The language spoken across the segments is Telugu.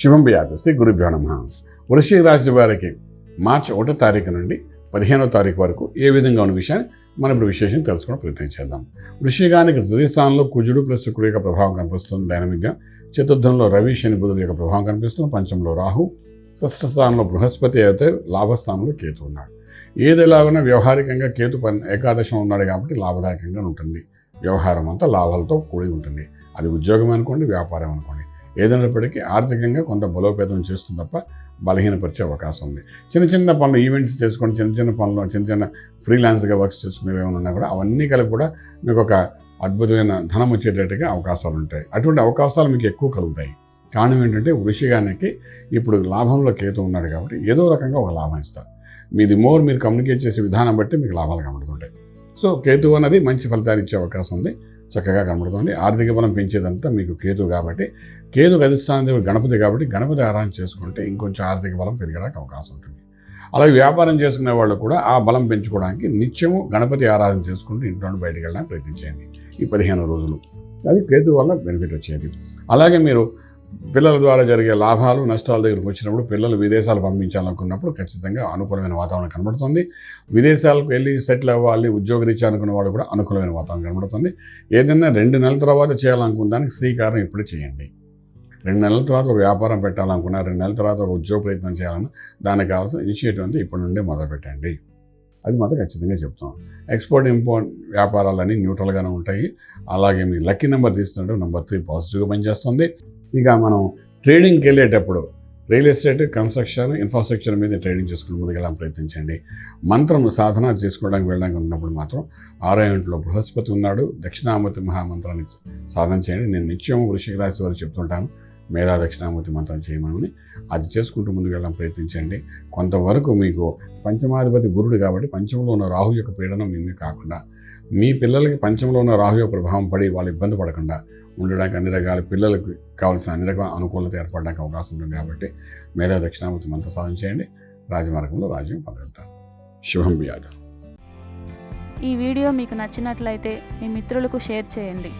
శుభం వ్యాధి శ్రీ గురుభ్యో నమః. వృశ్చిక రాశి వారికి మార్చి 1వ తారీఖు నుండి 15వ తారీఖు వరకు ఏ విధంగా ఉన్న విషయాన్ని మనం ఇప్పుడు విశేషం తెలుసుకోవడం ప్రయత్నం చేద్దాం. వృశ్చికానికి తృతీయ స్థానంలో కుజుడు ప్లస్ శుక్రుడు యొక్క ప్రభావం కనిపిస్తుంది డైనమిక్గా. చతుర్థంలో రవి శని బుధుడు యొక్క ప్రభావం కనిపిస్తుంది. పంచంలో రాహు, షష్ఠ స్థానంలో బృహస్పతి అయితే లాభస్థానంలో కేతు ఉన్నాడు. ఏదిలాగున్నా వ్యవహారికంగా కేతు ఏకాదశం ఉన్నాడు కాబట్టి లాభదాయకంగా ఉంటుంది. వ్యవహారం అంతా లాభాలతో కూడి ఉంటుంది. అది ఉద్యోగం అనుకోండి, వ్యాపారం అనుకోండి, ఏదైనప్పటికీ ఆర్థికంగా కొంత బలోపేతం చేస్తుంది తప్ప బలహీనపరిచే అవకాశం ఉంది. చిన్న చిన్న పనులు, ఈవెంట్స్ చేసుకోండి, చిన్న చిన్న పనులు, చిన్న చిన్న ఫ్రీలాన్స్గా వర్క్స్ చేసుకునేవి ఏమైనా ఉన్నా కూడా అవన్నీ కలిపి కూడా మీకు ఒక అద్భుతమైన ధనం వచ్చేటట్టుగా అవకాశాలు ఉంటాయి. అటువంటి అవకాశాలు మీకు ఎక్కువ కలుగుతాయి. కారణం ఏంటంటే వృశ్చికానికి ఇప్పుడు లాభంలో కేతు ఉన్నాడు కాబట్టి ఏదో రకంగా ఒక లాభం ఇస్తారు. మీరు కమ్యూనికేట్ చేసే విధానం బట్టి మీకు లాభాలు కనబడుతుంటాయి. సో కేతు అన్నది మంచి ఫలితాలు ఇచ్చే అవకాశం ఉంది, చక్కగా కనబడుతుంది. ఆర్థిక బలం పెంచేదంతా మీకు కేతు కాబట్టి, కేతుకు అధిష్టాన దేవుడు గణపతి కాబట్టి గణపతి ఆరాధన చేసుకుంటే ఇంకొంచెం ఆర్థిక బలం పెరగడానికి అవకాశం ఉంటుంది. అలాగే వ్యాపారం చేసుకునే వాళ్ళు కూడా ఆ బలం పెంచుకోవడానికి నిత్యము గణపతి ఆరాధన చేసుకుంటూ ఇంట్లో నుండి బయటికి వెళ్ళడానికి ప్రయత్నించండి ఈ 15 రోజులు. అది కేతు వల్ల బెనిఫిట్ వచ్చేది. అలాగే మీరు పిల్లల ద్వారా జరిగే లాభాలు నష్టాల దగ్గరకు వచ్చినప్పుడు పిల్లలు విదేశాలు పంపించాలనుకున్నప్పుడు ఖచ్చితంగా అనుకూలమైన వాతావరణం కనబడుతుంది. విదేశాలకు వెళ్ళి సెటిల్ అవ్వాలి, ఉద్యోగరీత్యా అనుకున్న వాళ్ళు కూడా అనుకూలమైన వాతావరణం కనబడుతుంది. ఏదైనా 2 నెలల తర్వాత చేయాలనుకున్న దానికి శ్రీకారం ఇప్పుడు చేయండి. 2 నెలల తర్వాత ఒక వ్యాపారం పెట్టాలనుకున్నా, 2 నెలల తర్వాత ఒక ఉద్యోగ ప్రయత్నం చేయాలన్నా దానికి కావాల్సిన ఇనిషియేటివ్ అంతా ఇప్పటి నుండే మొదలుపెట్టండి. అది మాత్రం ఖచ్చితంగా చెప్తాం. ఎక్స్పోర్ట్ ఇంపోర్ట్ వ్యాపారాలన్నీ న్యూట్రల్గానే ఉంటాయి. అలాగే మీ లక్కీ నెంబర్ తీసుకుంటే నెంబర్ 3 పాజిటివ్గా పనిచేస్తుంది. ఇక మనం ట్రేడింగ్కి వెళ్ళేటప్పుడు రియల్ ఎస్టేట్, కన్స్ట్రక్షన్, ఇన్ఫ్రాస్ట్రక్చర్ మీద ట్రేడింగ్ చేసుకుని ముందుకెళ్ళాలని ప్రయత్నించండి. మంత్రం సాధన చేసుకోవడానికి వెళ్ళడానికి ఉన్నప్పుడు మాత్రం 6వ ఇంట్లో బృహస్పతి ఉన్నాడు. దక్షిణామూర్తి మహామంత్రాన్ని సాధన చేయండి. నేను నిత్యం వృశ్చిక రాశి వారు చెప్తుంటాను, మేధా దక్షిణామూర్తి మంత్రం చేయమని. అది చేసుకుంటూ ముందుకు వెళ్ళడం ప్రయత్నించండి. కొంతవరకు మీకు పంచమాధిపతి గురుడు కాబట్టి పంచంలో ఉన్న రాహు యొక్క పీడనం మీ కాకుండా మీ పిల్లలకి పంచంలో ఉన్న రాహు యొక్క ప్రభావం పడి వాళ్ళు ఇబ్బంది పడకుండా ఉండడానికి అన్ని రకాల పిల్లలకు కావాల్సిన అన్ని రకాల అనుకూలత ఏర్పడడానికి అవకాశం ఉంటుంది కాబట్టి మేధా దక్షిణామూర్తి మంత్ర సాధన చేయండి. రాజమార్గంలో రాజ్యం పొందగలుగుతారు. శుభం వ్యాధ. ఈ వీడియో మీకు నచ్చినట్లయితే మీ మిత్రులకు షేర్ చేయండి.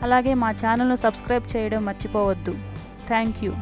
అలాగే మా ఛానల్ను సబ్స్క్రైబ్ చేయడం మర్చిపోవద్దు. Thank you.